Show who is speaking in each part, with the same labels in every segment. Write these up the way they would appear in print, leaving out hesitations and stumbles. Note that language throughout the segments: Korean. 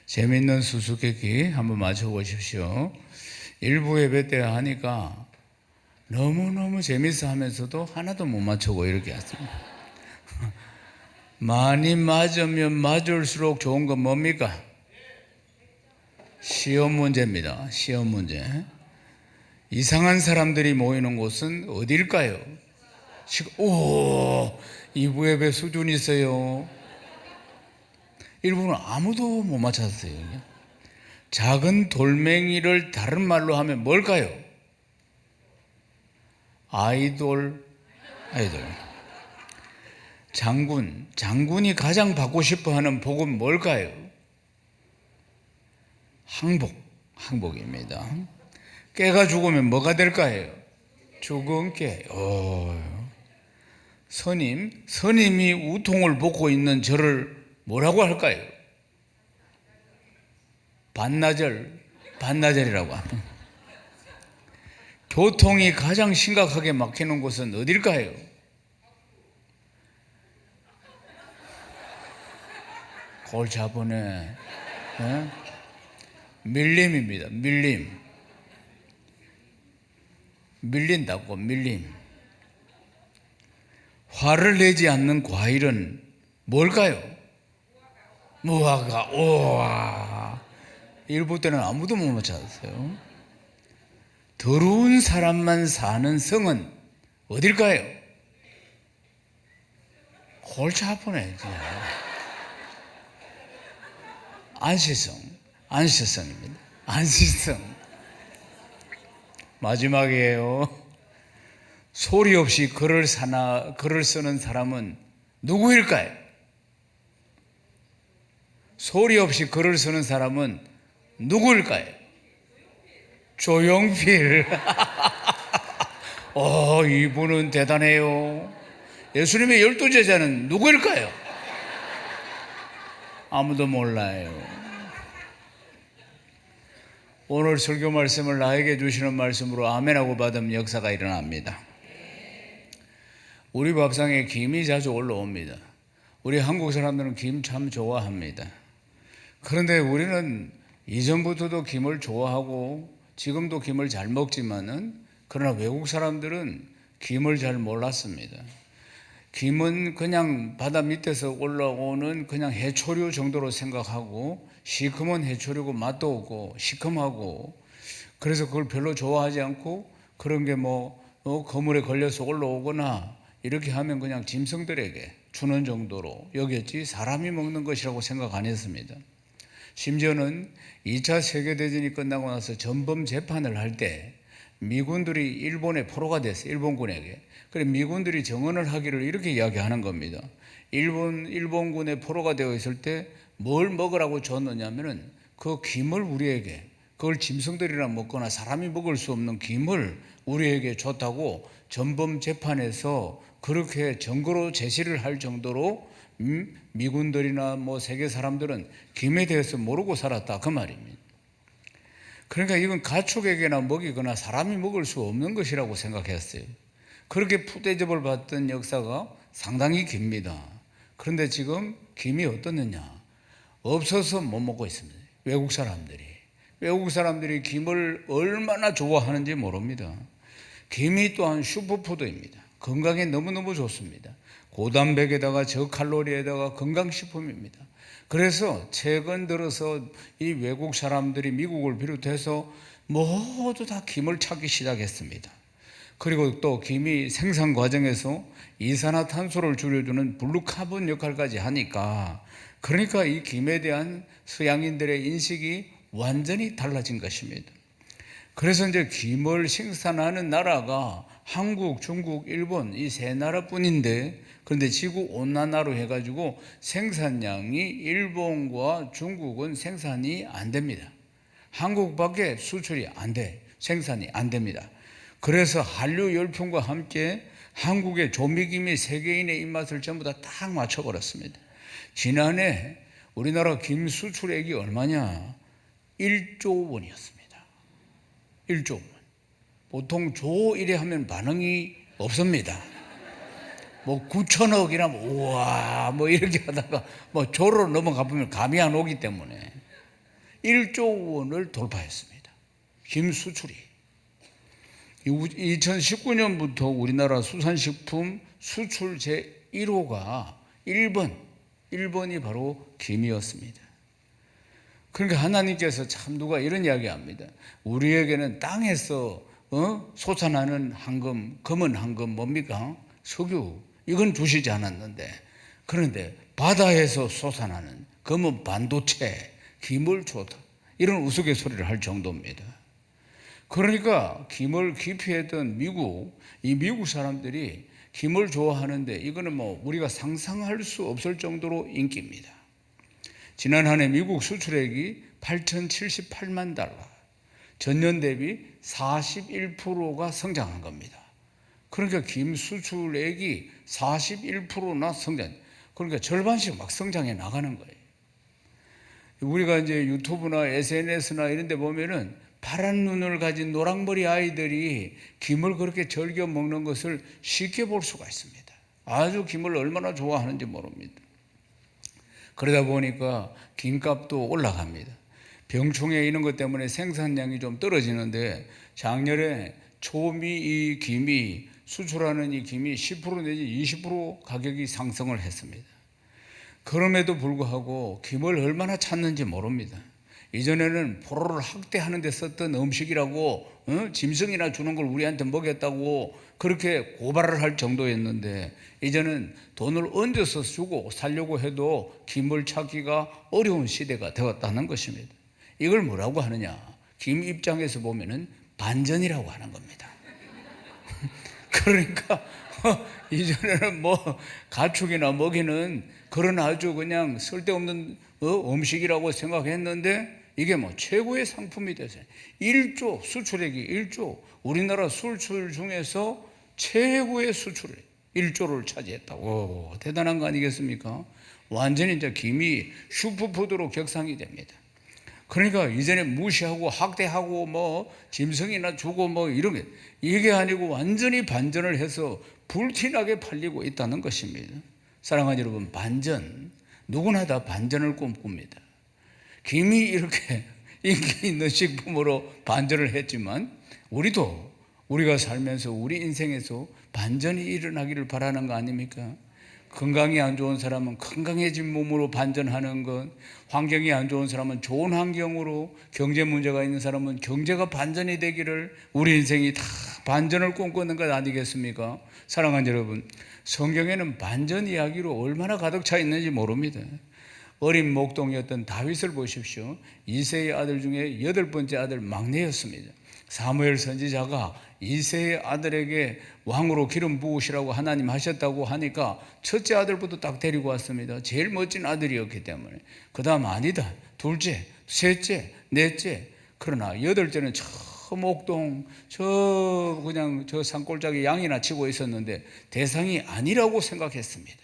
Speaker 1: 재밌는 수수께끼 한번 맞춰보십시오. 일부 예배 때 하니까 너무너무 재밌어 하면서도 하나도 못 맞추고 이렇게 했습니다. 많이 맞으면 맞을수록 좋은 건 뭡니까? 시험 문제입니다. 시험 문제. 이상한 사람들이 모이는 곳은 어딜까요? 오, 이부 예배 수준이 있어요. 일부는 아무도 못 맞췄어요. 작은 돌멩이를 다른 말로 하면 뭘까요? 아이돌. 장군이 가장 받고 싶어 하는 복은 뭘까요? 항복입니다. 깨가 죽으면 뭐가 될까요? 죽은 깨. 스님이 우통을 벗고 있는 저를 뭐라고 할까요? 반나절이라고 합니다. 교통이 가장 심각하게 막히는 곳은 어딜까요? 골치 아프네. 밀림입니다. 밀린다고, 밀림. 화를 내지 않는 과일은 뭘까요? 무화과. 우와. 일부 때는 아무도 못 맞췄어요. 더러운 사람만 사는 성은 어딜까요? 골치 아프네. 안시성입니다. 안시성. 마지막이에요. 소리 없이 글을 쓰는 사람은 누구일까요? 소리 없이 글을 쓰는 사람은 누구일까요? 조용필. 이분은 대단해요. 예수님의 12제자는 누구일까요? 아무도 몰라요. 오늘 설교 말씀을 나에게 주시는 말씀으로 아멘하고 받으면 역사가 일어납니다. 우리 밥상에 김이 자주 올라옵니다. 우리 한국 사람들은 김 참 좋아합니다. 그런데 우리는 이전부터도 김을 좋아하고 지금도 김을 잘 먹지만은, 그러나 외국 사람들은 김을 잘 몰랐습니다. 김은 그냥 바다 밑에서 올라오는 그냥 해초류 정도로 생각하고, 시커먼 해초류고 맛도 없고 시큼하고, 그래서 그걸 별로 좋아하지 않고, 그런 게 거물에 걸려서 올라오거나 이렇게 하면 그냥 짐승들에게 주는 정도로 여겼지 사람이 먹는 것이라고 생각 안 했습니다. 심지어는 2차 세계대전이 끝나고 나서 전범 재판을 할 때 미군들이 일본에 포로가 됐어요. 일본군에게. 그래서 미군들이 정언을 하기를 이렇게 이야기하는 겁니다. 일본군에 포로가 되어 있을 때 뭘 먹으라고 줬느냐면은 그 김을 우리에게, 그걸 짐승들이랑 먹거나 사람이 먹을 수 없는 김을 우리에게 줬다고 전범 재판에서 그렇게 증거로 제시를 할 정도로 미군들이나 세계 사람들은 김에 대해서 모르고 살았다, 그 말입니다. 그러니까 이건 가축에게나 먹이거나 사람이 먹을 수 없는 것이라고 생각했어요. 그렇게 푸대접을 받던 역사가 상당히 깁니다. 그런데 지금 김이 어떻느냐? 없어서 못 먹고 있습니다. 외국 사람들이 김을 얼마나 좋아하는지 모릅니다. 김이 또한 슈퍼푸드입니다. 건강에 너무너무 좋습니다. 고단백에다가 저칼로리에다가 건강식품입니다. 그래서 최근 들어서 이 외국 사람들이 미국을 비롯해서 모두 다 김을 찾기 시작했습니다. 그리고 또 김이 생산 과정에서 이산화탄소를 줄여주는 블루카본 역할까지 하니까, 그러니까 이 김에 대한 서양인들의 인식이 완전히 달라진 것입니다. 그래서 이제 김을 생산하는 나라가 한국, 중국, 일본 이 세 나라뿐인데, 그런데 지구온난화로 해가지고 생산량이 일본과 중국은 생산이 안 됩니다. 한국밖에 수출이 안 돼. 생산이 안 됩니다. 그래서 한류 열풍과 함께 한국의 조미김이 세계인의 입맛을 전부 다 딱 맞춰버렸습니다. 지난해 우리나라 김 수출액이 얼마냐? 1조 원이었습니다. 1조 원. 보통 조 1에 하면 반응이 없습니다. 9천억이라면 우와 이렇게 하다가 조로 넘어가 보면 감이 안 오기 때문에 1조 원을 돌파했습니다. 김 수출이. 2019년부터 우리나라 수산식품 수출 제1호가 1번이 바로 김이었습니다. 그러니까 하나님께서 참 누가 이런 이야기합니다. 우리에게는 땅에서 솟아나는 황금, 검은 황금 뭡니까? 석유, 이건 주시지 않았는데, 그런데 바다에서 솟아나는 검은 반도체, 김을 줬다. 이런 우스갯소리를 할 정도입니다. 그러니까 김을 기피했던 이 미국 사람들이 김을 좋아하는데, 이거는 뭐 우리가 상상할 수 없을 정도로 인기입니다. 지난 한 해 미국 수출액이 8,078만 달러, 전년 대비 41%가 성장한 겁니다. 그러니까 김 수출액이 41%나 성장, 그러니까 절반씩 막 성장해 나가는 거예요. 우리가 이제 유튜브나 SNS나 이런 데 보면은 파란 눈을 가진 노랑머리 아이들이 김을 그렇게 즐겨 먹는 것을 쉽게 볼 수가 있습니다. 아주 김을 얼마나 좋아하는지 모릅니다. 그러다 보니까 김값도 올라갑니다. 병충해 이런 것 때문에 생산량이 좀 떨어지는데, 작년에 초미 이 김이 수출하는 이 김이 10% 내지 20% 가격이 상승을 했습니다. 그럼에도 불구하고 김을 얼마나 찾는지 모릅니다. 이전에는 포로를 학대하는 데 썼던 음식이라고 짐승이나 주는 걸 우리한테 먹였다고 그렇게 고발을 할 정도였는데, 이제는 돈을 얹어서 주고 살려고 해도 김을 찾기가 어려운 시대가 되었다는 것입니다. 이걸 뭐라고 하느냐, 김 입장에서 보면은 반전이라고 하는 겁니다. 그러니까 이전에는 뭐 가축이나 먹이는 그런 아주 그냥 쓸데없는 음식이라고 생각했는데, 이게 뭐 최고의 상품이 됐어요. 1조, 수출액이 1조, 우리나라 수출 중에서 최고의 수출액 1조를 차지했다고. 대단한 거 아니겠습니까? 완전히 이제 김이 슈퍼푸드로 격상이 됩니다. 그러니까 이전에 무시하고 학대하고 뭐 짐승이나 주고 뭐 이런 게, 이게 아니고 완전히 반전을 해서 불티나게 팔리고 있다는 것입니다. 사랑하는 여러분, 반전, 누구나 다 반전을 꿈꿉니다. 김이 이렇게 인기 있는 식품으로 반전을 했지만, 우리가 살면서 우리 인생에서 반전이 일어나기를 바라는 거 아닙니까? 건강이 안 좋은 사람은 건강해진 몸으로 반전하는 것, 환경이 안 좋은 사람은 좋은 환경으로, 경제 문제가 있는 사람은 경제가 반전이 되기를, 우리 인생이 다 반전을 꿈꾸는 것 아니겠습니까? 사랑하는 여러분, 성경에는 반전 이야기로 얼마나 가득 차 있는지 모릅니다. 어린 목동이었던 다윗을 보십시오. 이새의 아들 중에 8번째 아들, 막내였습니다. 사무엘 선지자가 이새의 아들에게 왕으로 기름 부으시라고 하나님 하셨다고 하니까 첫째 아들부터 딱 데리고 왔습니다. 제일 멋진 아들이었기 때문에. 그 다음 아니다, 둘째, 셋째, 넷째. 그러나 8째는 저 목동 저 산골짜기 양이나 치고 있었는데 대상이 아니라고 생각했습니다.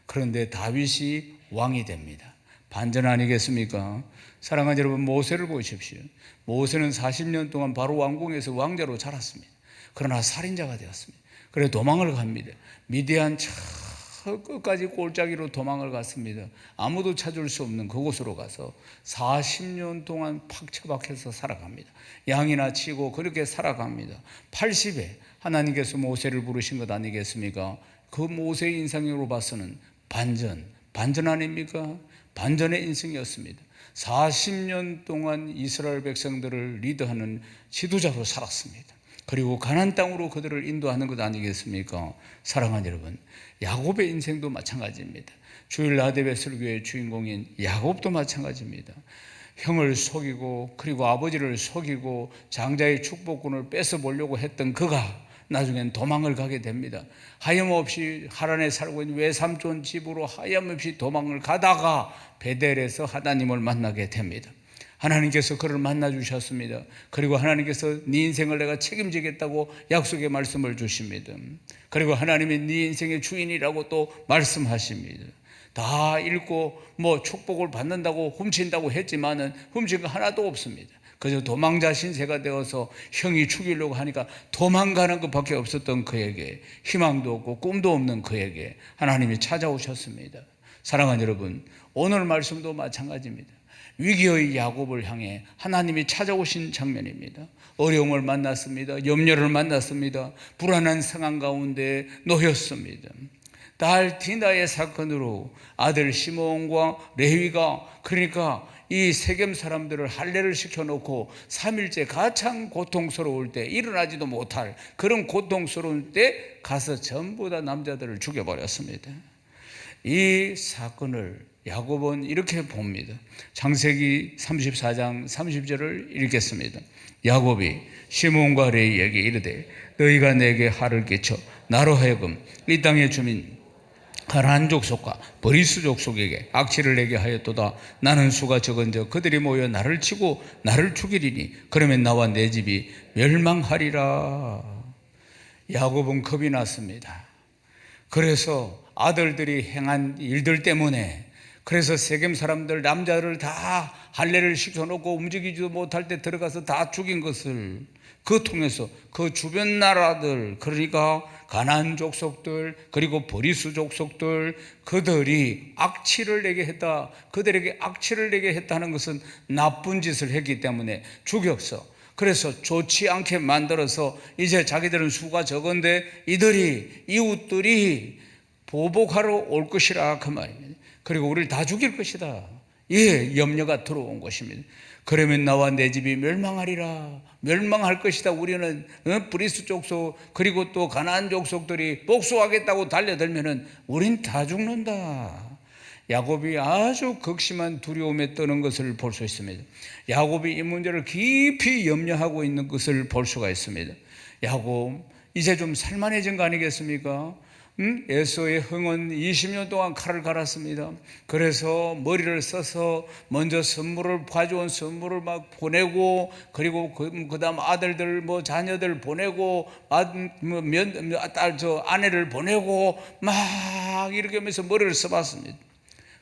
Speaker 1: 그런데 다윗이 왕이 됩니다. 반전 아니겠습니까? 사랑하는 여러분, 모세를 보십시오. 모세는 40년 동안 바로 왕궁에서 왕자로 자랐습니다. 그러나 살인자가 되었습니다. 그래 도망을 갑니다. 미디안 저 끝까지 골짜기로 도망을 갔습니다. 아무도 찾을 수 없는 그곳으로 가서 40년 동안 팍처박혀서 살아갑니다. 양이나 치고 그렇게 살아갑니다. 80에 하나님께서 모세를 부르신 것 아니겠습니까? 그 모세의 인생으로 봐서는 반전 아닙니까? 반전의 인생이었습니다. 40년 동안 이스라엘 백성들을 리더하는 지도자로 살았습니다. 그리고 가나안 땅으로 그들을 인도하는 것 아니겠습니까? 사랑하는 여러분, 야곱의 인생도 마찬가지입니다. 주일 나대배 설교의 주인공인 야곱도 마찬가지입니다. 형을 속이고 그리고 아버지를 속이고 장자의 축복권을 뺏어보려고 했던 그가 나중엔 도망을 가게 됩니다. 하염없이 하란에 살고 있는 외삼촌 집으로 하염없이 도망을 가다가 베델에서 하나님을 만나게 됩니다. 하나님께서 그를 만나 주셨습니다. 그리고 하나님께서 네 인생을 내가 책임지겠다고 약속의 말씀을 주십니다. 그리고 하나님이 네 인생의 주인이라고 또 말씀하십니다. 다 읽고 뭐 축복을 받는다고 훔친다고 했지만은 훔친 거 하나도 없습니다. 그저 도망자 신세가 되어서 형이 죽이려고 하니까 도망가는 것밖에 없었던 그에게, 희망도 없고 꿈도 없는 그에게 하나님이 찾아오셨습니다. 사랑하는 여러분, 오늘 말씀도 마찬가지입니다. 위기의 야곱을 향해 하나님이 찾아오신 장면입니다. 어려움을 만났습니다. 염려를 만났습니다. 불안한 상황 가운데 놓였습니다. 딸 디나의 사건으로 아들 시몬과 레위가, 그러니까 이 세겜 사람들을 할례를 시켜놓고 3일째 가장 고통스러울 때, 일어나지도 못할 그런 고통스러울 때 가서 전부 다 남자들을 죽여버렸습니다. 이 사건을 야곱은 이렇게 봅니다. 창세기 34장 30절을 읽겠습니다. 야곱이 시몬과 레위에게 이르되 너희가 내게 화를 끼쳐 나로 하여금 이 땅의 주민 가나안 족속과 브리스 족속에게 악취를 내게 하였도다. 나는 수가 적은즉 그들이 모여 나를 치고 나를 죽이리니 그러면 나와 내 집이 멸망하리라. 야곱은 겁이 났습니다. 그래서 아들들이 행한 일들 때문에, 그래서 세겜 사람들 남자를 다 할례를 시켜놓고 움직이지도 못할 때 들어가서 다 죽인 것을, 그 통해서 그 주변 나라들, 그러니까 가나안 족속들 그리고 브리스 족속들, 그들이 악취를 내게 했다. 그들에게 악취를 내게 했다는 것은 나쁜 짓을 했기 때문에 죽였어. 그래서 좋지 않게 만들어서 이제 자기들은 수가 적은데 이들이, 이웃들이 보복하러 올 것이라 그 말입니다. 그리고 우리를 다 죽일 것이다. 예, 염려가 들어온 것입니다. 그러면 나와 내 집이 멸망하리라. 멸망할 것이다. 우리는 브리스 족속 그리고 또 가나안 족속들이 복수하겠다고 달려들면은 우린 다 죽는다. 야곱이 아주 극심한 두려움에 떠는 것을 볼 수 있습니다. 야곱이 이 문제를 깊이 염려하고 있는 것을 볼 수가 있습니다. 야곱 이제 좀 살만해진 거 아니겠습니까? 에서의 흥은 20년 동안 칼을 갈았습니다. 그래서 머리를 써서 먼저 선물을 가져온 선물을 막 보내고, 그리고 그 다음 아들들 자녀들 보내고, 아내를 보내고 막 이렇게 하면서 머리를 써봤습니다.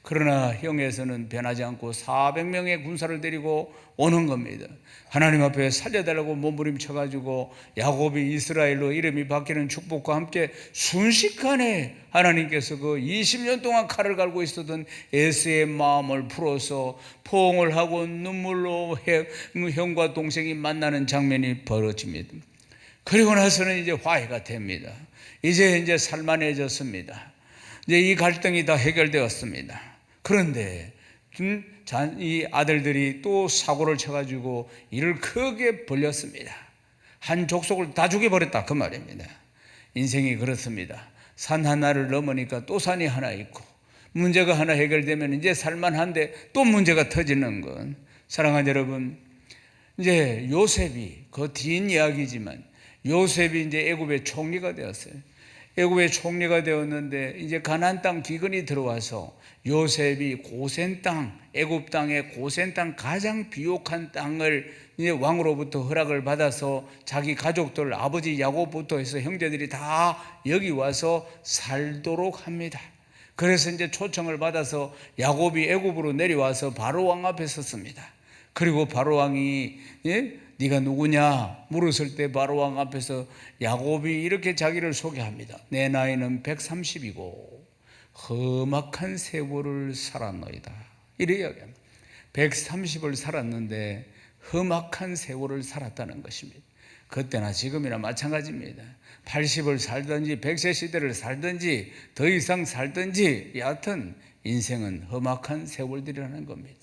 Speaker 1: 그러나 형에서는 변하지 않고 400명의 군사를 데리고 오는 겁니다. 하나님 앞에 살려달라고 몸부림쳐가지고 야곱이 이스라엘로 이름이 바뀌는 축복과 함께 순식간에 하나님께서 그 20년 동안 칼을 갈고 있었던 에서의 마음을 풀어서 포옹을 하고 눈물로 형과 동생이 만나는 장면이 벌어집니다. 그리고 나서는 이제 화해가 됩니다. 이제 살만해졌습니다. 이제 이 갈등이 다 해결되었습니다. 그런데 이 아들들이 또 사고를 쳐가지고 일을 크게 벌렸습니다. 한 족속을 다 죽여버렸다 그 말입니다. 인생이 그렇습니다. 산 하나를 넘으니까 또 산이 하나 있고, 문제가 하나 해결되면 이제 살만한데 또 문제가 터지는 건, 사랑하는 여러분, 이제 요셉이 그 뒷 이야기지만 요셉이 이제 애굽의 총리가 되었어요. 애굽의 총리가 되었는데 이제 가나안 땅 기근이 들어와서 요셉이 고센 땅, 애굽 땅의 고센 땅, 가장 비옥한 땅을 이제 왕으로부터 허락을 받아서 자기 가족들, 아버지 야곱부터 해서 형제들이 다 여기 와서 살도록 합니다. 그래서 이제 초청을 받아서 야곱이 애굽으로 내려와서 바로 왕 앞에 섰습니다. 그리고 바로 왕이 네가 누구냐 물었을 때 바로 왕 앞에서 야곱이 이렇게 자기를 소개합니다. 내 나이는 130이고 험악한 세월을 살았노이다. 이래 이야기합니다. 130을 살았는데 험악한 세월을 살았다는 것입니다. 그때나 지금이나 마찬가지입니다. 80을 살든지 100세 시대를 살든지 더 이상 살든지 여하튼 인생은 험악한 세월들이라는 겁니다.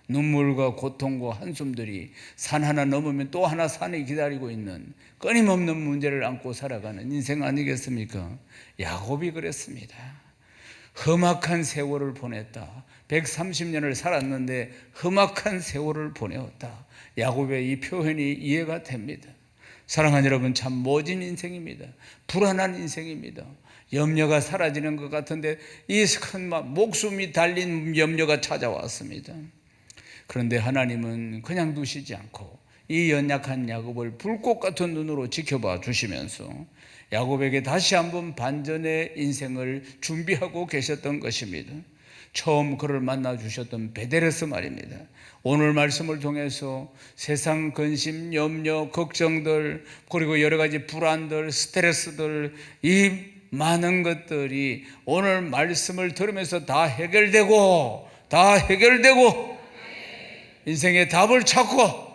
Speaker 1: 눈물과 고통과 한숨들이 산 하나 넘으면 또 하나 산이 기다리고 있는 끊임없는 문제를 안고 살아가는 인생 아니겠습니까? 야곱이 그랬습니다. 험악한 세월을 보냈다. 130년을 살았는데 험악한 세월을 보내었다. 야곱의 이 표현이 이해가 됩니다. 사랑하는 여러분, 참 모진 인생입니다. 불안한 인생입니다. 염려가 사라지는 것 같은데 이 큰 목숨이 달린 염려가 찾아왔습니다. 그런데 하나님은 그냥 두시지 않고 이 연약한 야곱을 불꽃 같은 눈으로 지켜봐 주시면서 야곱에게 다시 한번 반전의 인생을 준비하고 계셨던 것입니다. 처음 그를 만나 주셨던 베델에서 말입니다. 오늘 말씀을 통해서 세상 근심, 염려, 걱정들, 그리고 여러 가지 불안들, 스트레스들, 이 많은 것들이 오늘 말씀을 들으면서 다 해결되고 인생의 답을 찾고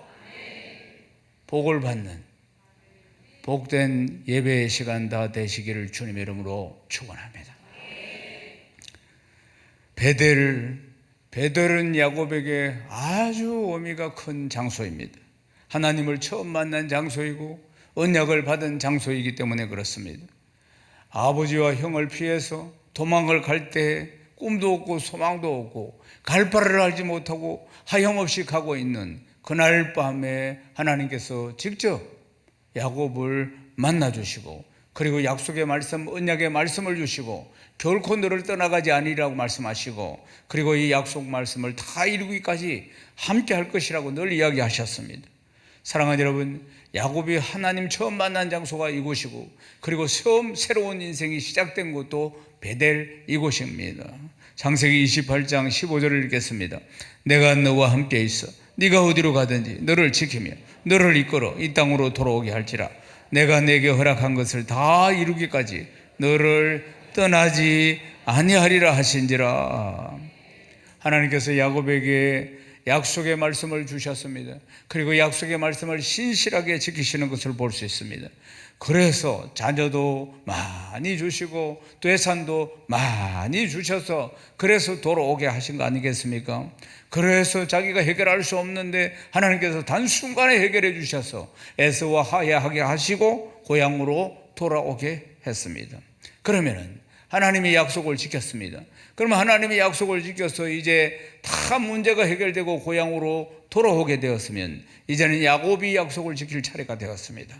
Speaker 1: 복을 받는 복된 예배의 시간 다 되시기를 주님의 이름으로 축원합니다. 베델은 야곱에게 아주 의미가 큰 장소입니다. 하나님을 처음 만난 장소이고 언약을 받은 장소이기 때문에 그렇습니다. 아버지와 형을 피해서 도망을 갈 때 꿈도 없고 소망도 없고 갈 바를 알지 못하고 하염없이 가고 있는 그날 밤에 하나님께서 직접 야곱을 만나주시고 그리고 약속의 말씀, 언약의 말씀을 주시고 결코 너를 떠나가지 아니라고 말씀하시고 그리고 이 약속 말씀을 다 이루기까지 함께 할 것이라고 늘 이야기하셨습니다. 사랑하는 여러분, 야곱이 하나님 처음 만난 장소가 이곳이고 그리고 처음 새로운 인생이 시작된 곳도 베델 이곳입니다. 창세기 28장 15절을 읽겠습니다. 내가 너와 함께 있어 네가 어디로 가든지 너를 지키며 너를 이끌어 이 땅으로 돌아오게 할지라 내가 내게 허락한 것을 다 이루기까지 너를 떠나지 아니하리라 하신지라. 하나님께서 야곱에게 약속의 말씀을 주셨습니다. 그리고 약속의 말씀을 신실하게 지키시는 것을 볼 수 있습니다. 그래서 자녀도 많이 주시고 되산도 많이 주셔서 그래서 돌아오게 하신 거 아니겠습니까? 그래서 자기가 해결할 수 없는데 하나님께서 단순간에 해결해 주셔서 에서와 화해하게 하시고 고향으로 돌아오게 했습니다. 그러면은 하나님의 약속을 지켰습니다. 그러면 하나님의 약속을 지켜서 이제 다 문제가 해결되고 고향으로 돌아오게 되었으면 이제는 야곱이 약속을 지킬 차례가 되었습니다.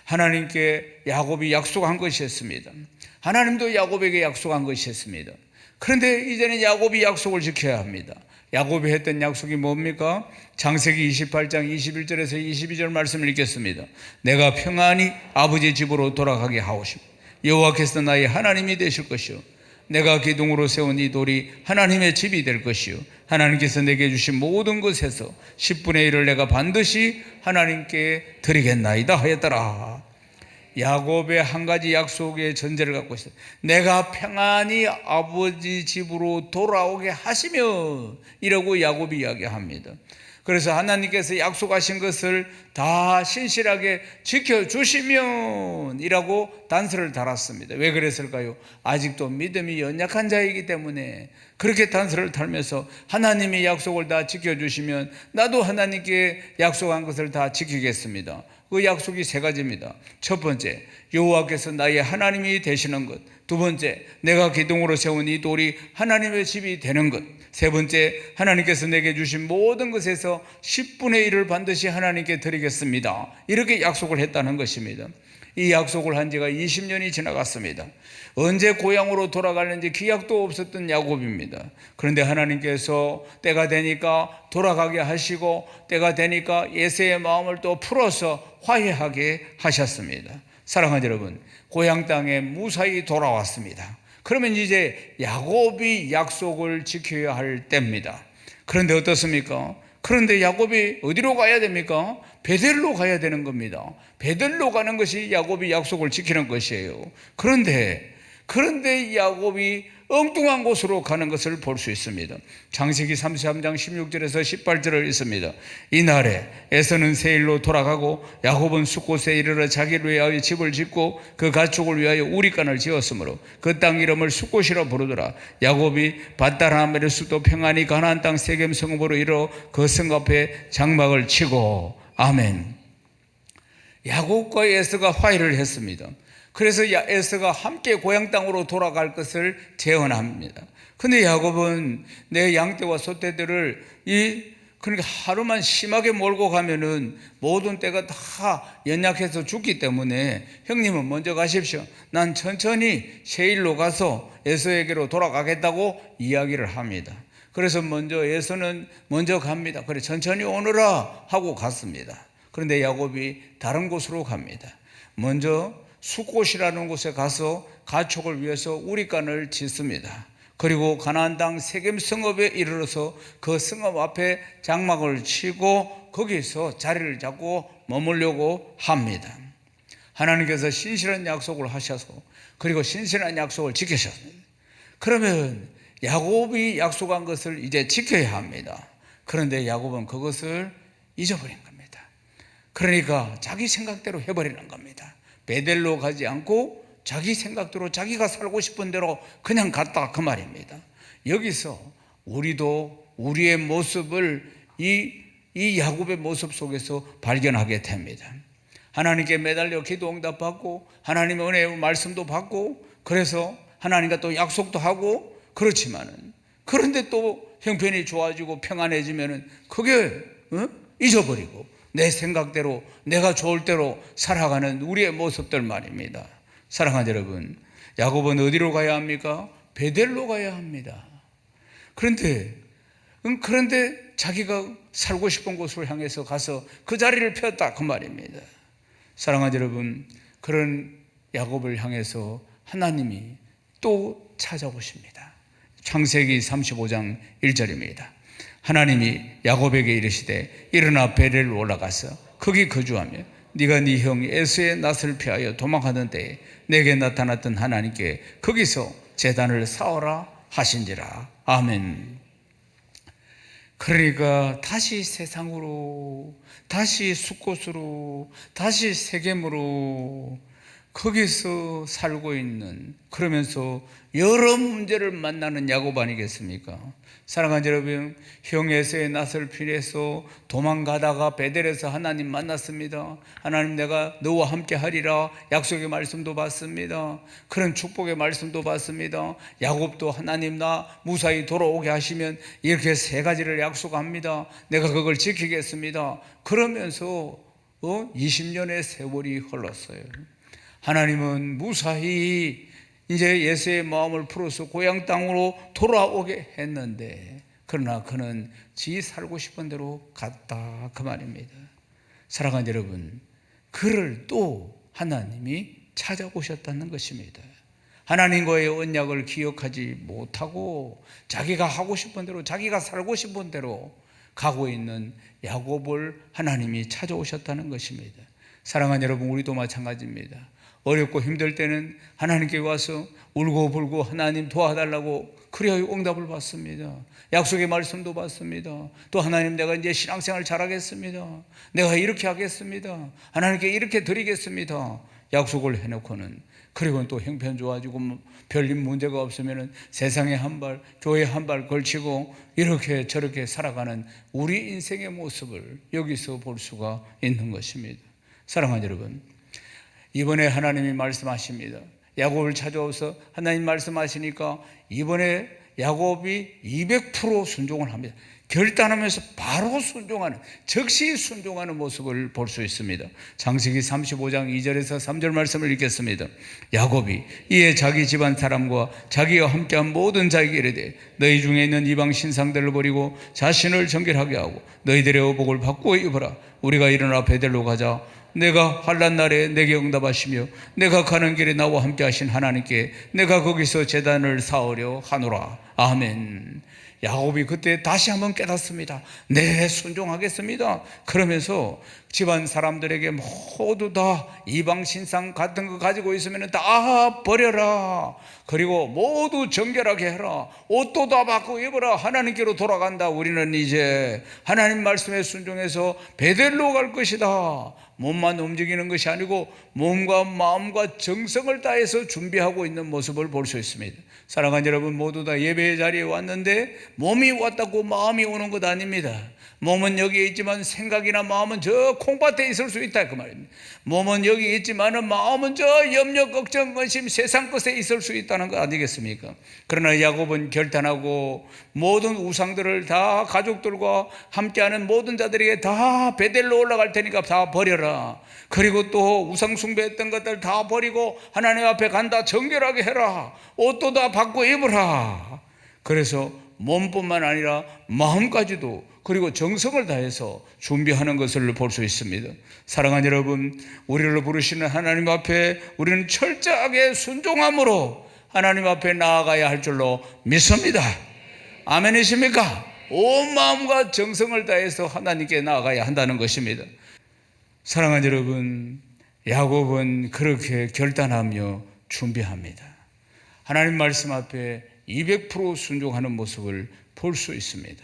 Speaker 1: 하나님께 야곱이 약속한 것이었습니다. 하나님도 야곱에게 약속한 것이었습니다. 그런데 이제는 야곱이 약속을 지켜야 합니다. 야곱이 했던 약속이 뭡니까? 창세기 28장 21절에서 22절 말씀을 읽겠습니다. 내가 평안히 아버지 집으로 돌아가게 하오시고 여호와께서 나의 하나님이 되실 것이요 내가 기둥으로 세운 이 돌이 하나님의 집이 될 것이요 하나님께서 내게 주신 모든 것에서 10분의 1을 내가 반드시 하나님께 드리겠나이다 하였더라. 야곱의 한 가지 약속의 전제를 갖고 있어요. 내가 평안히 아버지 집으로 돌아오게 하시며 이라고 야곱이 이야기합니다. 그래서 하나님께서 약속하신 것을 다 신실하게 지켜주시면 이라고 단서를 달았습니다. 왜 그랬을까요? 아직도 믿음이 연약한 자이기 때문에 그렇게 단서를 달면서 하나님의 약속을 다 지켜주시면 나도 하나님께 약속한 것을 다 지키겠습니다. 그 약속이 세 가지입니다. 첫 번째, 여호와께서 나의 하나님이 되시는 것. 두 번째, 내가 기둥으로 세운 이 돌이 하나님의 집이 되는 것. 세 번째, 하나님께서 내게 주신 모든 것에서 10분의 1을 반드시 하나님께 드리겠습니다. 이렇게 약속을 했다는 것입니다. 이 약속을 한 지가 20년이 지나갔습니다. 언제 고향으로 돌아가는지 기약도 없었던 야곱입니다. 그런데 하나님께서 때가 되니까 돌아가게 하시고 때가 되니까 에서의 마음을 또 풀어서 화해하게 하셨습니다. 사랑하는 여러분, 고향 땅에 무사히 돌아왔습니다. 그러면 이제 야곱이 약속을 지켜야 할 때입니다. 그런데 어떻습니까? 그런데 야곱이 어디로 가야 됩니까? 베델로 가야 되는 겁니다. 베델로 가는 것이 야곱이 약속을 지키는 것이에요. 그런데 야곱이 엉뚱한 곳으로 가는 것을 볼 수 있습니다. 창세기 33장 16절에서 18절을 읽습니다. 이날에 에서는 세일로 돌아가고 야곱은 숫곳에 이르러 자기를 위하여 집을 짓고 그 가축을 위하여 우리간을 지었으므로 그 땅 이름을 숫곳이라 부르더라. 야곱이 밧다라멜의 수도 평안히 가나안 땅 세겜 성읍으로 이르러 그 성 앞에 장막을 치고. 아멘. 야곱과 에서가 화해를 했습니다. 그래서 에서가 함께 고향 땅으로 돌아갈 것을 제언합니다. 근데 야곱은 내 양떼와 소떼들을 그러니까 하루만 심하게 몰고 가면은 모든 떼가 다 연약해서 죽기 때문에 형님은 먼저 가십시오. 난 천천히 세일로 가서 에서에게로 돌아가겠다고 이야기를 합니다. 그래서 에서는 먼저 갑니다. 그래 천천히 오너라 하고 갔습니다. 그런데 야곱이 다른 곳으로 갑니다. 먼저 숫곳이라는 곳에 가서 가축을 위해서 우리간을 짓습니다. 그리고 가나안 땅 세겜 성읍에 이르러서 그 성읍 앞에 장막을 치고 거기서 자리를 잡고 머물려고 합니다. 하나님께서 신실한 약속을 하셔서 그리고 신실한 약속을 지키셨습니다. 그러면 야곱이 약속한 것을 이제 지켜야 합니다. 그런데 야곱은 그것을 잊어버린 겁니다. 그러니까 자기 생각대로 해버리는 겁니다. 베델로 가지 않고 자기 생각대로 자기가 살고 싶은 대로 그냥 갔다, 그 말입니다. 여기서 우리도 우리의 모습을 이 야곱의 모습 속에서 발견하게 됩니다. 하나님께 매달려 기도 응답받고 하나님의 은혜의 말씀도 받고 그래서 하나님과 또 약속도 하고 그렇지만은 그런데 또 형편이 좋아지고 평안해지면은 그게 잊어버리고 내 생각대로 내가 좋을 대로 살아가는 우리의 모습들 말입니다. 사랑하는 여러분, 야곱은 어디로 가야 합니까? 베델로 가야 합니다. 그런데 자기가 살고 싶은 곳으로 향해서 가서 그 자리를 폈다, 그 말입니다. 사랑하는 여러분, 그런 야곱을 향해서 하나님이 또 찾아오십니다. 창세기 35장 1절입니다. 하나님이 야곱에게 이르시되 일어나 베델로 올라가서 거기 거주하며 네가 네 형 에서의 낯을 피하여 도망하던 때에 내게 나타났던 하나님께 거기서 제단을 쌓으라 하신지라. 아멘. 그러니까 다시 세상으로, 다시 숲곳으로, 다시 세겜으로 거기서 살고 있는, 그러면서 여러 문제를 만나는 야곱 아니겠습니까? 사랑하는 여러분, 형 에서의 낯을 피해서 도망가다가 베델에서 하나님 만났습니다. 하나님, 내가 너와 함께 하리라 약속의 말씀도 받습니다. 그런 축복의 말씀도 받습니다. 야곱도 하나님 나 무사히 돌아오게 하시면 이렇게 세 가지를 약속합니다. 내가 그걸 지키겠습니다. 그러면서 20년의 세월이 흘렀어요. 하나님은 무사히 이제 예수의 마음을 풀어서 고향 땅으로 돌아오게 했는데, 그러나 그는 지 살고 싶은 대로 갔다, 그 말입니다. 사랑하는 여러분, 그를 또 하나님이 찾아오셨다는 것입니다. 하나님과의 언약을 기억하지 못하고 자기가 하고 싶은 대로, 자기가 살고 싶은 대로 가고 있는 야곱을 하나님이 찾아오셨다는 것입니다. 사랑하는 여러분, 우리도 마찬가지입니다. 어렵고 힘들 때는 하나님께 와서 울고불고 하나님 도와달라고 그래야 응답을 받습니다. 약속의 말씀도 받습니다. 또 하나님, 내가 이제 신앙생활 잘하겠습니다. 내가 이렇게 하겠습니다. 하나님께 이렇게 드리겠습니다. 약속을 해놓고는, 그리고 또 형편 좋아지고 별일 문제가 없으면 세상에 한 발, 교회에 한 발 걸치고 이렇게 저렇게 살아가는 우리 인생의 모습을 여기서 볼 수가 있는 것입니다. 사랑하는 여러분, 이번에 하나님이 말씀하십니다. 야곱을 찾아와서 하나님 말씀하시니까 이번에 야곱이 200% 순종을 합니다. 결단하면서 바로 순종하는, 즉시 순종하는 모습을 볼 수 있습니다. 창세기 35장 2절에서 3절 말씀을 읽겠습니다. 야곱이 이에 자기 집안 사람과 자기와 함께한 모든 자에게 이르되 너희 중에 있는 이방 신상들을 버리고 자신을 정결하게 하고 너희들의 의복을 바꾸어 입어라. 우리가 일어나 베델로 가자. 내가 환난 날에 내게 응답하시며 내가 가는 길에 나와 함께 하신 하나님께 내가 거기서 제단을 쌓으려 하노라. 아멘. 야곱이 그때 다시 한번 깨닫습니다. 네, 순종하겠습니다. 그러면서 집안 사람들에게 모두 다 이방 신상 같은 거 가지고 있으면 다 버려라. 그리고 모두 정결하게 해라. 옷도 다 바꾸고 입어라. 하나님께로 돌아간다. 우리는 이제 하나님 말씀에 순종해서 베델로 갈 것이다. 몸만 움직이는 것이 아니고 몸과 마음과 정성을 다해서 준비하고 있는 모습을 볼 수 있습니다. 사랑하는 여러분, 모두 다 예배의 자리에 왔는데 몸이 왔다고 마음이 오는 것 아닙니다. 몸은 여기 있지만 생각이나 마음은 저 콩밭에 있을 수 있다, 그 말입니다. 몸은 여기 있지만 마음은 저 염려, 걱정, 근심, 세상 것에 있을 수 있다는 거 아니겠습니까? 그러나 야곱은 결단하고 모든 우상들을 다 가족들과 함께하는 모든 자들에게 다 베델로 올라갈 테니까 다 버려라. 그리고 또 우상 숭배했던 것들 다 버리고 하나님 앞에 간다. 정결하게 해라. 옷도 다 바꿔 입으라. 그래서 몸뿐만 아니라 마음까지도, 그리고 정성을 다해서 준비하는 것을 볼 수 있습니다. 사랑하는 여러분, 우리를 부르시는 하나님 앞에 우리는 철저하게 순종함으로 하나님 앞에 나아가야 할 줄로 믿습니다. 아멘이십니까? 온 마음과 정성을 다해서 하나님께 나아가야 한다는 것입니다. 사랑하는 여러분, 야곱은 그렇게 결단하며 준비합니다. 하나님 말씀 앞에 200% 순종하는 모습을 볼 수 있습니다.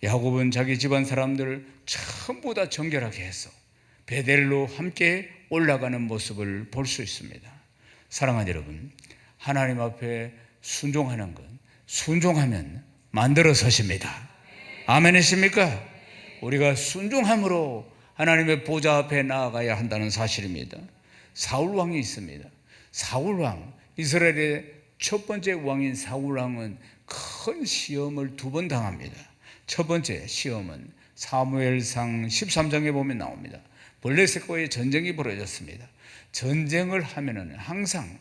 Speaker 1: 야곱은 자기 집안 사람들 전부 다 정결하게 해서 베델로 함께 올라가는 모습을 볼 수 있습니다. 사랑하는 여러분, 하나님 앞에 순종하는 것, 순종하면 만들어 서십니다. 아멘이십니까? 우리가 순종함으로 하나님의 보좌 앞에 나아가야 한다는 사실입니다. 사울 왕이 있습니다. 사울 왕, 이스라엘의 첫 번째 왕인 사울 왕은 큰 시험을 2번 당합니다. 첫 번째 시험은 사무엘상 13장에 보면 나옵니다. 블레셋과의 전쟁이 벌어졌습니다. 전쟁을 하면은 항상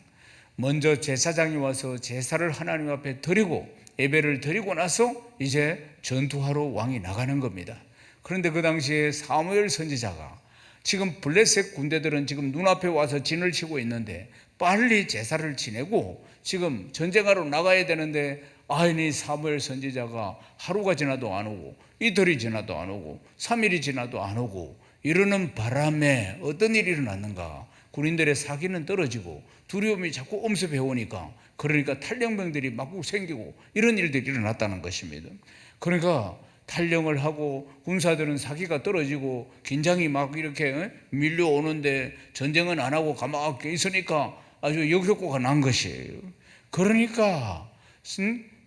Speaker 1: 먼저 제사장이 와서 제사를 하나님 앞에 드리고 예배를 드리고 나서 이제 전투하러 왕이 나가는 겁니다. 그런데 그 당시에 사무엘 선지자가 지금 블레셋 군대들은 지금 눈앞에 와서 진을 치고 있는데 빨리 제사를 지내고 지금 전쟁하러 나가야 되는데 아니 사무엘 선지자가 하루가 지나도 안 오고 이틀이 지나도 안 오고 3일이 지나도 안 오고 이러는 바람에 어떤 일이 일어났는가? 군인들의 사기는 떨어지고 두려움이 자꾸 엄습해 오니까 그러니까 탈영병들이 막 생기고 이런 일들이 일어났다는 것입니다. 그러니까 탈영을 하고 군사들은 사기가 떨어지고 긴장이 막 이렇게 밀려오는데 전쟁은 안 하고 가만히 있으니까 아주 역효과가 난 것이에요. 그러니까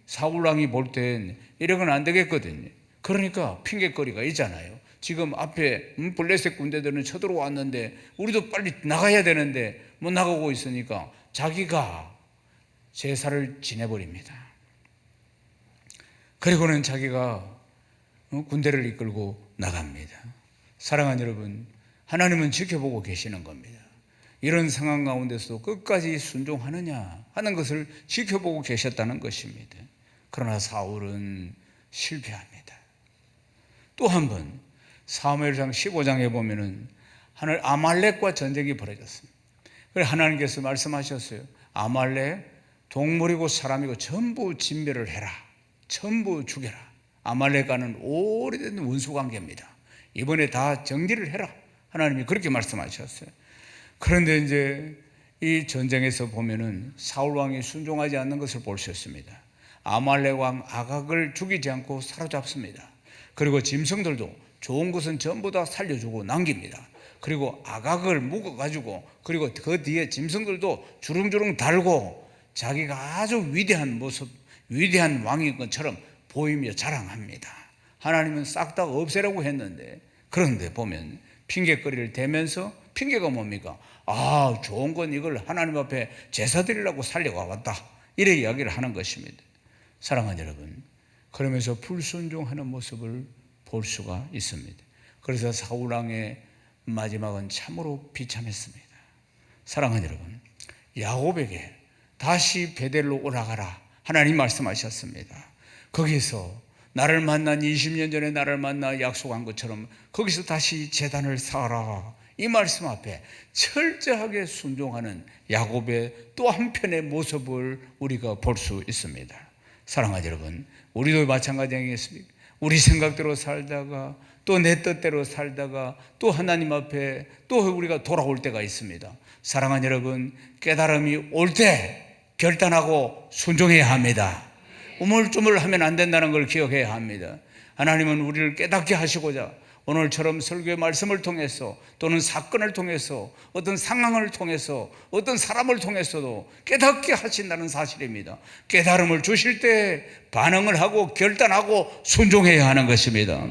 Speaker 1: 사울왕이 볼 땐 이러고는 안 되겠거든요. 그러니까 핑계거리가 있잖아요. 지금 앞에 블레셋 군대들은 쳐들어왔는데 우리도 빨리 나가야 되는데 못 나가고 있으니까 자기가 제사를 지내버립니다. 그리고는 자기가 군대를 이끌고 나갑니다. 사랑하는 여러분, 하나님은 지켜보고 계시는 겁니다. 이런 상황 가운데서도 끝까지 순종하느냐 하는 것을 지켜보고 계셨다는 것입니다. 그러나 사울은 실패합니다. 또 한 번 사무엘상 15장에 보면은 하늘 아말렉과 전쟁이 벌어졌습니다. 그래서 하나님께서 말씀하셨어요. 아말렉 동물이고 사람이고 전부 진멸을 해라. 전부 죽여라. 아말렉과는 오래된 원수관계입니다. 이번에 다 정리를 해라. 하나님이 그렇게 말씀하셨어요. 그런데 이제 이 전쟁에서 보면은 사울 왕이 순종하지 않는 것을 볼 수 있습니다. 아말렉 왕 아각을 죽이지 않고 사로잡습니다. 그리고 짐승들도 좋은 것은 전부 다 살려주고 남깁니다. 그리고 아각을 묶어가지고 그리고 그 뒤에 짐승들도 주렁주렁 달고 자기가 아주 위대한 모습, 위대한 왕인 것처럼 보이며 자랑합니다. 하나님은 싹 다 없애라고 했는데 그런데 보면 핑계거리를 대면서 핑계가 뭡니까? 아, 좋은 건 이걸 하나님 앞에 제사 드리려고 살려가 왔다. 이래 이야기를 하는 것입니다. 사랑하는 여러분, 그러면서 불순종하는 모습을 볼 수가 있습니다. 그래서 사울왕의 마지막은 참으로 비참했습니다. 사랑하는 여러분, 야곱에게 다시 베델로 올라가라 하나님 말씀하셨습니다. 거기서 나를 만난 20년 전에 나를 만나 약속한 것처럼 거기서 다시 제단을 쌓아라. 이 말씀 앞에 철저하게 순종하는 야곱의 또 한편의 모습을 우리가 볼 수 있습니다. 사랑하는 여러분, 우리도 마찬가지 아니겠습니까? 우리 생각대로 살다가 또 내 뜻대로 살다가 또 하나님 앞에 또 우리가 돌아올 때가 있습니다. 사랑하는 여러분, 깨달음이 올 때 결단하고 순종해야 합니다. 우물쭈물하면 안 된다는 걸 기억해야 합니다. 하나님은 우리를 깨닫게 하시고자 오늘처럼 설교의 말씀을 통해서 또는 사건을 통해서 어떤 상황을 통해서 어떤 사람을 통해서도 깨닫게 하신다는 사실입니다. 깨달음을 주실 때 반응을 하고 결단하고 순종해야 하는 것입니다.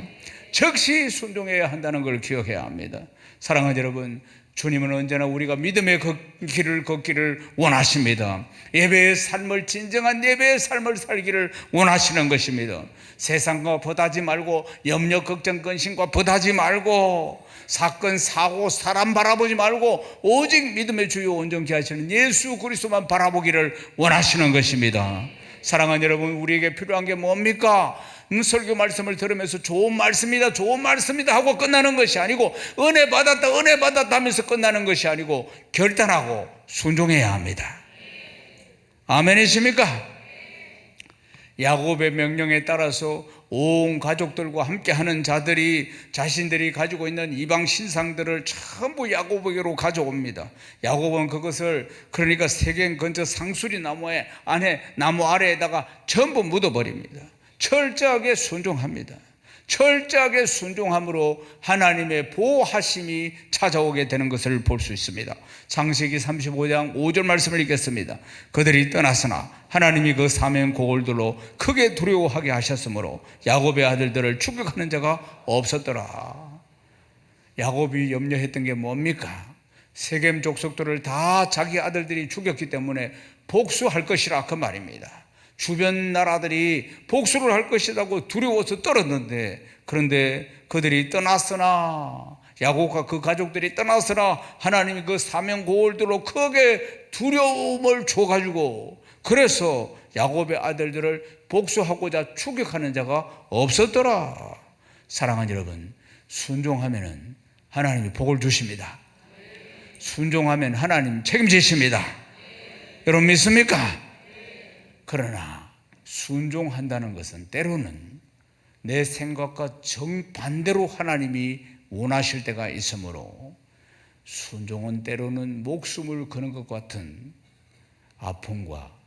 Speaker 1: 즉시 순종해야 한다는 걸 기억해야 합니다. 사랑하는 여러분, 주님은 언제나 우리가 믿음의 길을 걷기를 원하십니다. 예배의 삶을, 진정한 예배의 삶을 살기를 원하시는 것입니다. 세상과 보다지 말고 염려, 걱정, 근심과 보다지 말고 사건, 사고, 사람 바라보지 말고 오직 믿음의 주요 온전케 하시는 예수 그리스도만 바라보기를 원하시는 것입니다. 사랑하는 여러분, 우리에게 필요한 게 뭡니까? 설교 말씀을 들으면서 좋은 말씀이다, 좋은 말씀이다 하고 끝나는 것이 아니고 은혜 받았다, 은혜 받았다 하면서 끝나는 것이 아니고 결단하고 순종해야 합니다. 아멘이십니까? 야곱의 명령에 따라서 온 가족들과 함께하는 자들이 자신들이 가지고 있는 이방 신상들을 전부 야곱에게로 가져옵니다. 야곱은 그것을 그러니까 세겜 근처 상수리 나무 아래에다가 전부 묻어버립니다. 철저하게 순종합니다. 철저하게 순종함으로 하나님의 보호하심이 찾아오게 되는 것을 볼 수 있습니다. 창세기 35장 5절 말씀을 읽겠습니다. 그들이 떠났으나 하나님이 그 사면 고골들로 크게 두려워하게 하셨으므로 야곱의 아들들을 추격하는 자가 없었더라. 야곱이 염려했던 게 뭡니까? 세겜 족속들을 다 자기 아들들이 죽였기 때문에 복수할 것이라 그 말입니다. 주변 나라들이 복수를 할 것이라고 두려워서 떨었는데, 그런데 그들이 떠났으나, 야곱과 그 가족들이 떠났으나 하나님이 그 사면 고울들로 크게 두려움을 줘가지고, 그래서 야곱의 아들들을 복수하고자 추격하는 자가 없었더라. 사랑하는 여러분, 순종하면은 하나님이 복을 주십니다. 순종하면 하나님 책임지십니다. 여러분 믿습니까? 그러나 순종한다는 것은 때로는 내 생각과 정반대로 하나님이 원하실 때가 있으므로, 순종은 때로는 목숨을 거는 것 같은 아픔과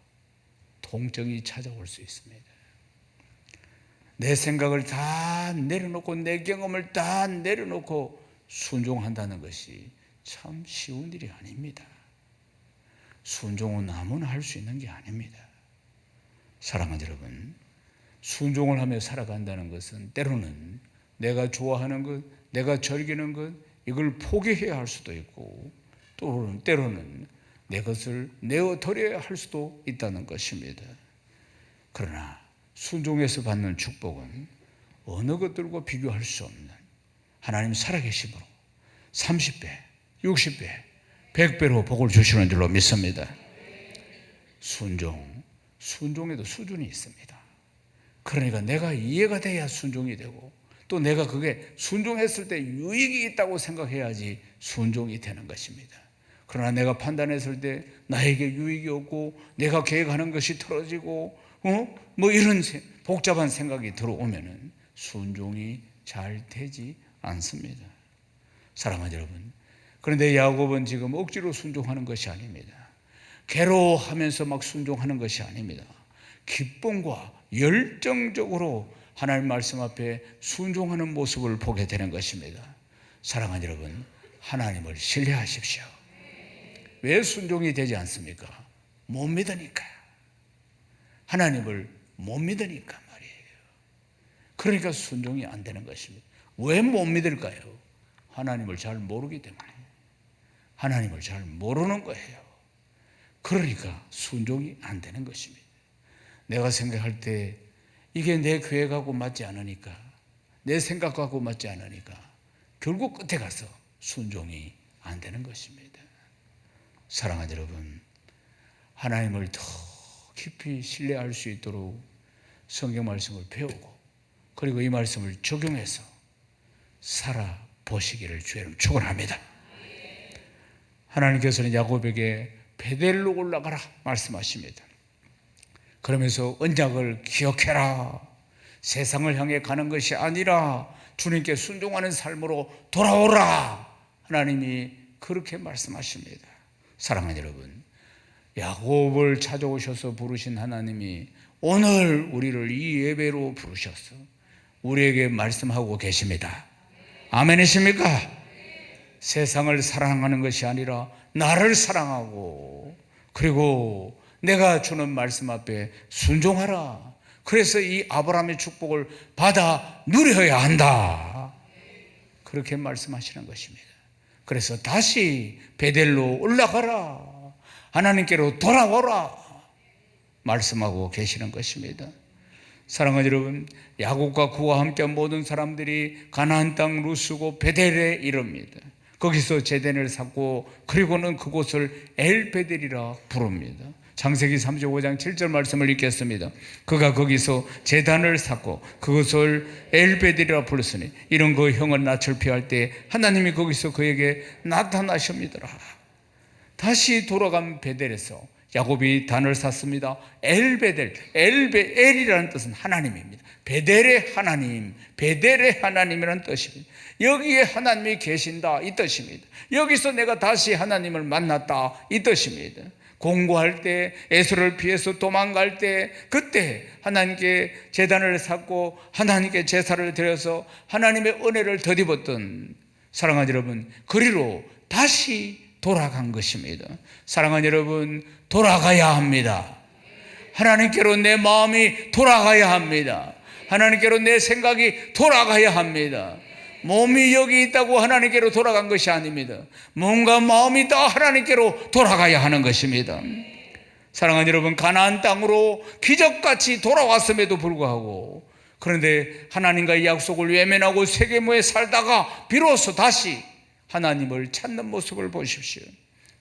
Speaker 1: 통증이 찾아올 수 있습니다. 내 생각을 다 내려놓고 내 경험을 다 내려놓고 순종한다는 것이 참 쉬운 일이 아닙니다. 순종은 아무나 할 수 있는 게 아닙니다. 사랑하는 여러분, 순종을 하며 살아간다는 것은 때로는 내가 좋아하는 것, 내가 즐기는 것, 이걸 포기해야 할 수도 있고, 또 때로는 내 것을 내어드려야 할 수도 있다는 것입니다. 그러나 순종해서 받는 축복은 어느 것들과 비교할 수 없는 하나님 살아계심으로 30배, 60배, 100배로 복을 주시는 줄로 믿습니다. 순종에도 수준이 있습니다. 그러니까 내가 이해가 돼야 순종이 되고, 또 내가 그게 순종했을 때 유익이 있다고 생각해야지 순종이 되는 것입니다. 그러나 내가 판단했을 때 나에게 유익이 없고 내가 계획하는 것이 틀어지고 뭐 이런 복잡한 생각이 들어오면은 순종이 잘 되지 않습니다. 사랑하는 여러분, 그런데 야곱은 지금 억지로 순종하는 것이 아닙니다. 괴로워하면서 막 순종하는 것이 아닙니다. 기쁨과 열정적으로 하나님 말씀 앞에 순종하는 모습을 보게 되는 것입니다. 사랑하는 여러분, 하나님을 신뢰하십시오. 왜 순종이 되지 않습니까? 못 믿으니까요. 하나님을 못 믿으니까 말이에요. 그러니까 순종이 안 되는 것입니다. 왜 못 믿을까요? 하나님을 잘 모르기 때문에. 하나님을 잘 모르는 거예요. 그러니까 순종이 안 되는 것입니다. 내가 생각할 때 이게 내 계획하고 맞지 않으니까, 내 생각하고 맞지 않으니까 결국 끝에 가서 순종이 안 되는 것입니다. 사랑하는 여러분, 하나님을 더 깊이 신뢰할 수 있도록 성경 말씀을 배우고, 그리고 이 말씀을 적용해서 살아보시기를 주님 축원합니다. 하나님께서는 야곱에게 베델로 올라가라 말씀하십니다. 그러면서 언약을 기억해라. 세상을 향해 가는 것이 아니라 주님께 순종하는 삶으로 돌아오라. 하나님이 그렇게 말씀하십니다. 사랑하는 여러분, 야곱을 찾아오셔서 부르신 하나님이 오늘 우리를 이 예배로 부르셔서 우리에게 말씀하고 계십니다. 아멘이십니까? 세상을 사랑하는 것이 아니라 나를 사랑하고, 그리고 내가 주는 말씀 앞에 순종하라. 그래서 이 아브라함의 축복을 받아 누려야 한다. 그렇게 말씀하시는 것입니다. 그래서 다시 베델로 올라가라. 하나님께로 돌아오라. 말씀하고 계시는 것입니다. 사랑하는 여러분, 야곱과 그와 함께한 모든 사람들이 가나안 땅 루스고 베델에 이릅니다. 거기서 제단을 쌓고, 그리고는 그곳을 엘베델이라 부릅니다. 창세기 35장 7절 말씀을 읽겠습니다. 그가 거기서 제단을 쌓고 그것을 엘베델이라 불렀으니 이런 그 형은 낯을 피할 때 하나님이 거기서 그에게 나타나십니다. 다시 돌아간 베델에서 야곱이 단을 샀습니다. 엘베델, 엘베엘이라는 뜻은 하나님입니다. 베델의 하나님, 베델의 하나님이라는 뜻입니다. 여기에 하나님이 계신다 이 뜻입니다. 여기서 내가 다시 하나님을 만났다 이 뜻입니다. 공고할 때, 에서를 피해서 도망갈 때, 그때 하나님께 제단을 쌓고 하나님께 제사를 드려서 하나님의 은혜를 덧입었던, 사랑하는 여러분, 그리로 다시 돌아간 것입니다. 사랑하는 여러분, 돌아가야 합니다. 하나님께로 내 마음이 돌아가야 합니다. 하나님께로 내 생각이 돌아가야 합니다. 몸이 여기 있다고 하나님께로 돌아간 것이 아닙니다. 몸과 마음이 다 하나님께로 돌아가야 하는 것입니다. 사랑하는 여러분, 가나안 땅으로 기적같이 돌아왔음에도 불구하고, 그런데 하나님과의 약속을 외면하고 세겜에 살다가 비로소 다시 하나님을 찾는 모습을 보십시오.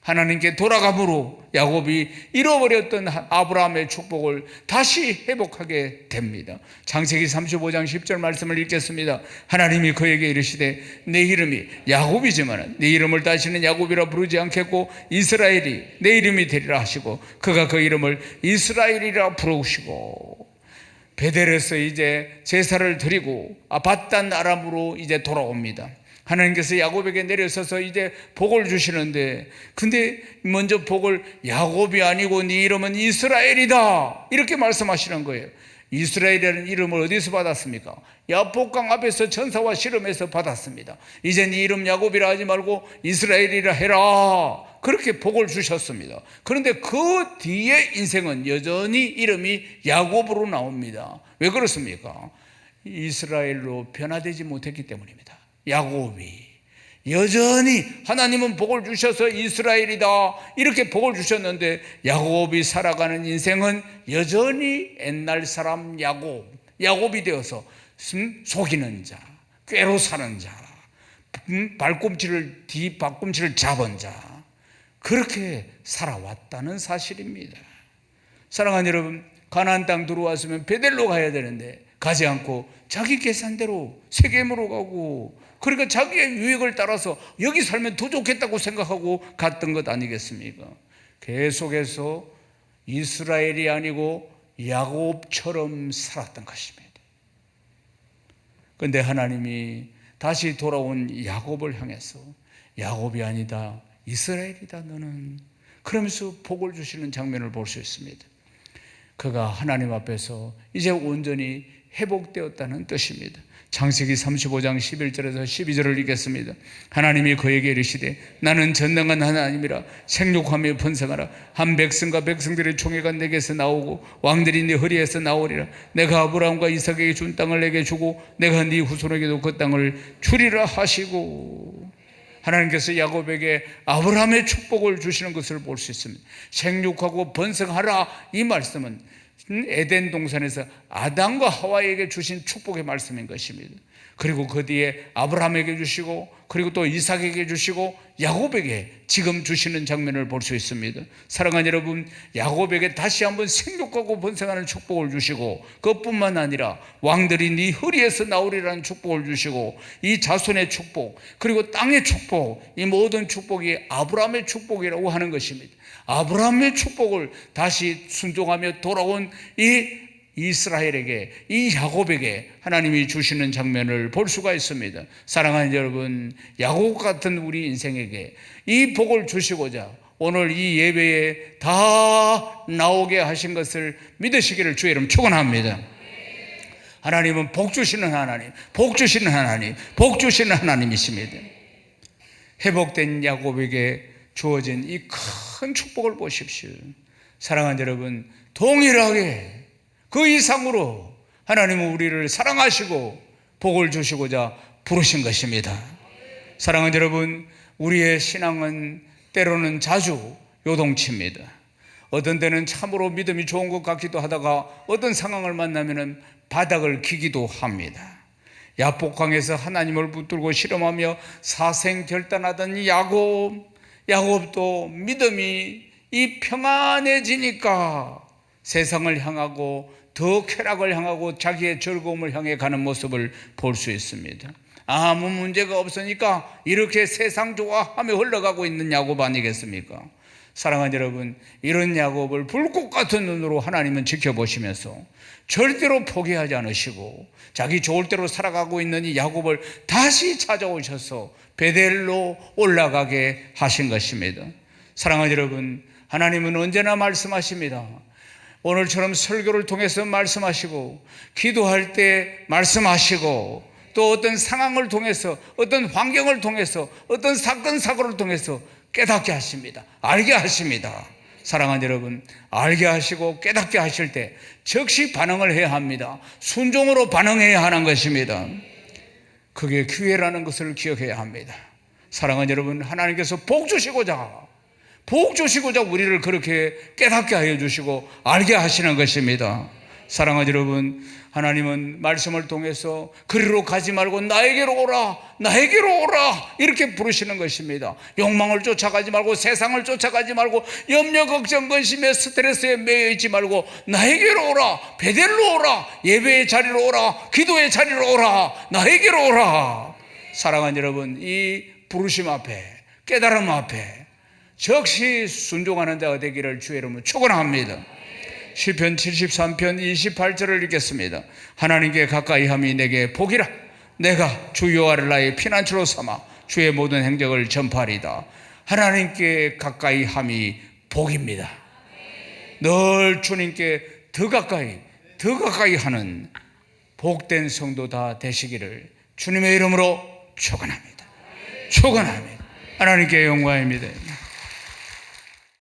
Speaker 1: 하나님께 돌아감으로 야곱이 잃어버렸던 아브라함의 축복을 다시 회복하게 됩니다. 창세기 35장 10절 말씀을 읽겠습니다. 하나님이 그에게 이르시되 내 이름이 야곱이지만 내 이름을 다시는 야곱이라 부르지 않겠고 이스라엘이 내 이름이 되리라 하시고, 그가 그 이름을 이스라엘이라 부르시고, 베델에서 이제 제사를 드리고 바단 아람으로 이제 돌아옵니다. 하나님께서 야곱에게 내려서서 이제 복을 주시는데, 근데 먼저 복을 야곱이 아니고 네 이름은 이스라엘이다 이렇게 말씀하시는 거예요. 이스라엘이라는 이름을 어디서 받았습니까? 야복강 앞에서 천사와 씨름해서 받았습니다. 이제 네 이름 야곱이라 하지 말고 이스라엘이라 해라, 그렇게 복을 주셨습니다. 그런데 그 뒤에 인생은 여전히 이름이 야곱으로 나옵니다. 왜 그렇습니까? 이스라엘로 변화되지 못했기 때문입니다. 야곱이 여전히, 하나님은 복을 주셔서 이스라엘이다 이렇게 복을 주셨는데, 야곱이 살아가는 인생은 여전히 옛날 사람 야곱이 되어서 속이는 자, 꾀로 사는 자, 뒷발꿈치를 잡은 자, 그렇게 살아왔다는 사실입니다. 사랑하는 여러분, 가나안 땅 들어왔으면 베델로 가야 되는데 가지 않고 자기 계산대로 세겜으로 가고, 그러니까 자기의 유익을 따라서 여기 살면 더 좋겠다고 생각하고 갔던 것 아니겠습니까? 계속해서 이스라엘이 아니고 야곱처럼 살았던 것입니다. 그런데 하나님이 다시 돌아온 야곱을 향해서 야곱이 아니다 이스라엘이다 너는, 그러면서 복을 주시는 장면을 볼 수 있습니다. 그가 하나님 앞에서 이제 온전히 회복되었다는 뜻입니다. 창세기 35장 11절에서 12절을 읽겠습니다. 하나님이 그에게 이르시되 나는 전능한 하나님이라 생육하며 번성하라. 한 백성과 백성들의 총회가 내게서 나오고 왕들이 네 허리에서 나오리라. 내가 아브라함과 이삭에게 준 땅을 내게 주고 내가 네 후손에게도 그 땅을 주리라 하시고, 하나님께서 야곱에게 아브라함의 축복을 주시는 것을 볼 수 있습니다. 생육하고 번성하라, 이 말씀은 에덴 동산에서 아담과 하와에게 주신 축복의 말씀인 것입니다. 그리고 그 뒤에 아브라함에게 주시고, 그리고 또 이삭에게 주시고, 야곱에게 지금 주시는 장면을 볼 수 있습니다. 사랑하는 여러분, 야곱에게 다시 한번 생육하고 번성하는 축복을 주시고, 그것뿐만 아니라 왕들이 네 허리에서 나오리라는 축복을 주시고, 이 자손의 축복, 그리고 땅의 축복, 이 모든 축복이 아브라함의 축복이라고 하는 것입니다. 아브라함의 축복을 다시 순종하며 돌아온 이 이스라엘에게, 이 야곱에게 하나님이 주시는 장면을 볼 수가 있습니다. 사랑하는 여러분, 야곱 같은 우리 인생에게 이 복을 주시고자 오늘 이 예배에 다 나오게 하신 것을 믿으시기를 주의 이름 축원합니다. 하나님은 복 주시는 하나님, 복 주시는 하나님, 복 주시는 하나님이십니다. 회복된 야곱에게 주어진 이 큰 축복을 보십시오. 사랑하는 여러분, 동일하게 그 이상으로 하나님은 우리를 사랑하시고 복을 주시고자 부르신 것입니다. 사랑하는 여러분, 우리의 신앙은 때로는 자주 요동칩니다. 어떤 때는 참으로 믿음이 좋은 것 같기도 하다가 어떤 상황을 만나면 바닥을 기기도 합니다. 야복강에서 하나님을 붙들고 실험하며 사생결단하던 야곱도 믿음이 이 평안해지니까 세상을 향하고 더 쾌락을 향하고 자기의 즐거움을 향해 가는 모습을 볼 수 있습니다. 아무 문제가 없으니까 이렇게 세상 좋아하며 흘러가고 있는 야곱 아니겠습니까? 사랑하는 여러분, 이런 야곱을 불꽃 같은 눈으로 하나님은 지켜보시면서 절대로 포기하지 않으시고 자기 좋을 대로 살아가고 있는 이 야곱을 다시 찾아오셔서 베델로 올라가게 하신 것입니다. 사랑하는 여러분, 하나님은 언제나 말씀하십니다. 오늘처럼 설교를 통해서 말씀하시고, 기도할 때 말씀하시고, 또 어떤 상황을 통해서, 어떤 환경을 통해서, 어떤 사건 사고를 통해서 깨닫게 하십니다. 알게 하십니다. 사랑하는 여러분, 알게 하시고 깨닫게 하실 때 즉시 반응을 해야 합니다. 순종으로 반응해야 하는 것입니다. 그게 기회라는 것을 기억해야 합니다. 사랑하는 여러분, 하나님께서 복 주시고자 우리를 그렇게 깨닫게 하여 주시고 알게 하시는 것입니다. 사랑하는 여러분, 하나님은 말씀을 통해서 그리로 가지 말고 나에게로 오라, 나에게로 오라 이렇게 부르시는 것입니다. 욕망을 쫓아가지 말고, 세상을 쫓아가지 말고, 염려, 걱정, 근심에, 스트레스에 매여 있지 말고 나에게로 오라, 베델로 오라, 예배의 자리로 오라, 기도의 자리로 오라, 나에게로 오라. 사랑하는 여러분, 이 부르심 앞에, 깨달음 앞에 즉시 순종하는 자가 되기를 주의 이름으로 축원합니다. 시편 73편 28절을 읽겠습니다. 하나님께 가까이함이 내게 복이라. 내가 주 여호와를 나의 피난처로 삼아 주의 모든 행적을 전파하리다. 하나님께 가까이함이 복입니다. 늘 주님께 더 가까이 하는 복된 성도 다 되시기를 주님의 이름으로 축원합니다. 축원합니다. 하나님께 영광입니다.